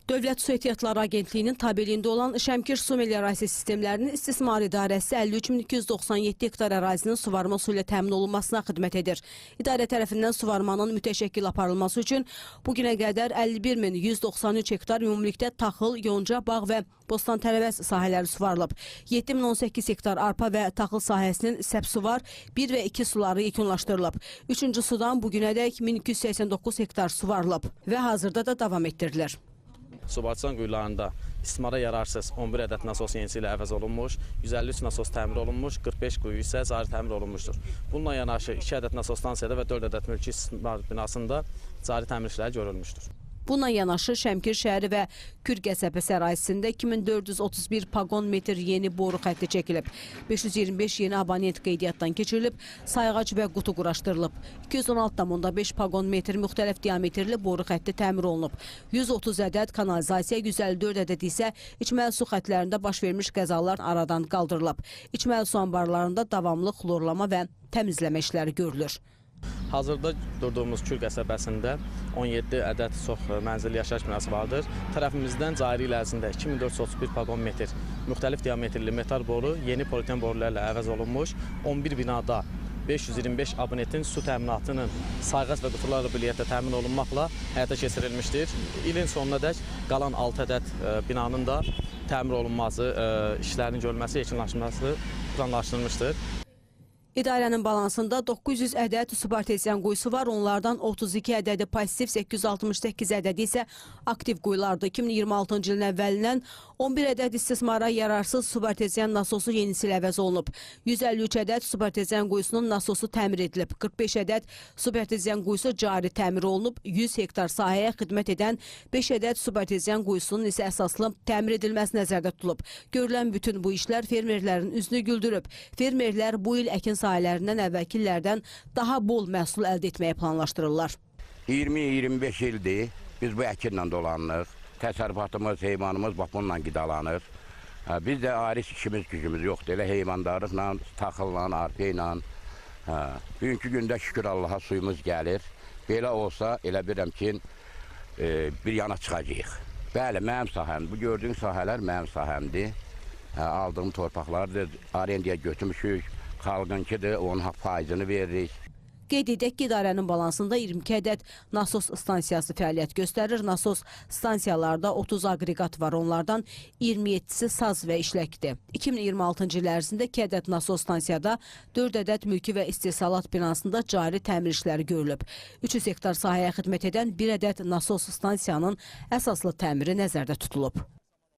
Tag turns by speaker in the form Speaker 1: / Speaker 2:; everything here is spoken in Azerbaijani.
Speaker 1: Dövlət Su Ehtiyatları Agentliyinin tabeliyində olan Şəmkir su meliorasiya sistemlərinin istismar idarəsi 53.297 hektar ərazinin suvarma su ilə təmin olunmasına xidmət edir. İdarə tərəfindən suvarmanın mütəşəkkil aparılması üçün bugünə qədər 51.193 hektar ümumilikdə taxıl, yonca, bağ və bostan-tərəvəz sahələri suvarılıb. 7.018 hektar arpa və taxıl sahəsinin səbsuvar 1 və 2 suları yekunlaşdırılıb. Üçüncü sudan bugünədək 1289 hektar suvarılıb və hazırda da davam etdirilir.
Speaker 2: Subarçılan quyularında istismara yararsız 11 ədəd nasos yenisi ilə əvəz olunmuş, 153 nasos təmir olunmuş, 45 quyu isə cari təmir olunmuşdur. Bununla yanaşı 2 ədəd nasos stansiyada və 4 ədəd mülki istismar binasında cari təmir işləri görülmüşdür.
Speaker 1: Bununla yanaşı Şəmkir şəhəri və Kür qəsəbəsi ərazisində 2431 pagon metr yeni boru xətti çəkilib. 525 yeni abonent qeydiyyatdan keçirilib, sayğac və qutu quraşdırılıb. 216,5 pagon metr müxtəlif diametrli boru xətti təmir olunub. 130 ədəd kanalizasiya, 154 ədəd isə içməli su xətlərində baş vermiş qəzalar aradan qaldırılıb. İçməli su anbarlarında davamlı xlorlama və təmizləmə işləri görülür.
Speaker 2: Hazırda durduğumuz Kür qəsəbəsində 17 ədəd çox mənzilli yaşayış binası vardır. Tərəfimizdən cari il ərzində 2431 pagon metr müxtəlif diametrli metal boru yeni politen borularla əvəz olunmuş. 11 binada 525 abonentin su təminatının sayğac və qutularla birlikdə təmin olunmaqla həyata keçirilmişdir. İlin sonuna dək qalan 6 ədəd binanın da təmir olunması, işlərinin görülməsi, yekunlaşması planlaşdırılmışdır.
Speaker 1: İdarənin balansında 900 ədəd subarteziyan quyusu var. Onlardan 32 ədədi pasiv, 868 ədədi isə aktiv quyulardır. 2026-cı ilin əvvəlindən 11 ədəd istismara yararsız subarteziyan nasosu yenisi ilə əvəz olunub. 153 ədəd subarteziyan quyusunun nasosu təmir edilib. 45 ədəd subarteziyan quyusu cari təmir olunub. 100 hektar sahəyə xidmət edən 5 ədəd subarteziyan quyusunun isə əsaslı təmir edilməsi nəzərdə tutulub. Görülən bütün bu işlər fermerlərin üzünü güldürüb. Fermerlər bu il əkin sahələrindən əvvəlki illərdən daha bol məhsul əldə etməyə planlaşdırırlar.
Speaker 3: 20-25 ildir biz bu əkinlə dolanırıq. Təsərrüfatımız, heyvanımız bununla qidalanır. Bizdə ayrı işimiz gücümüz yoxdur. Elə heyvandarlıqla, taxılla, arpa ilə. Bugünkü gündə şükür Allaha suyumuz gəlir. Belə olsa elə bilirəm ki, bir yana çıxacağıq. Bəli, mənim sahəm. Bu gördüyün sahələr mənim sahəmdir. Aldığım torpaqlardır, arendaya götürmüşük. Xalqınkidir, onun faizini veririk.
Speaker 1: Qeyd edək ki, idarənin balansında 22 ədəd nasos stansiyası fəaliyyət göstərir. Nasos stansiyalarda 30 aqreqat var, onlardan 27-si saz və işləkdir. 2026-cı il ərzində 2 ədəd nasos stansiyada, 4 ədəd mülki və istehsalat binasında cari təmir işləri görülüb. 300 hektar sahəyə xidmət edən 1 ədəd nasos stansiyanın əsaslı təmiri nəzərdə tutulub.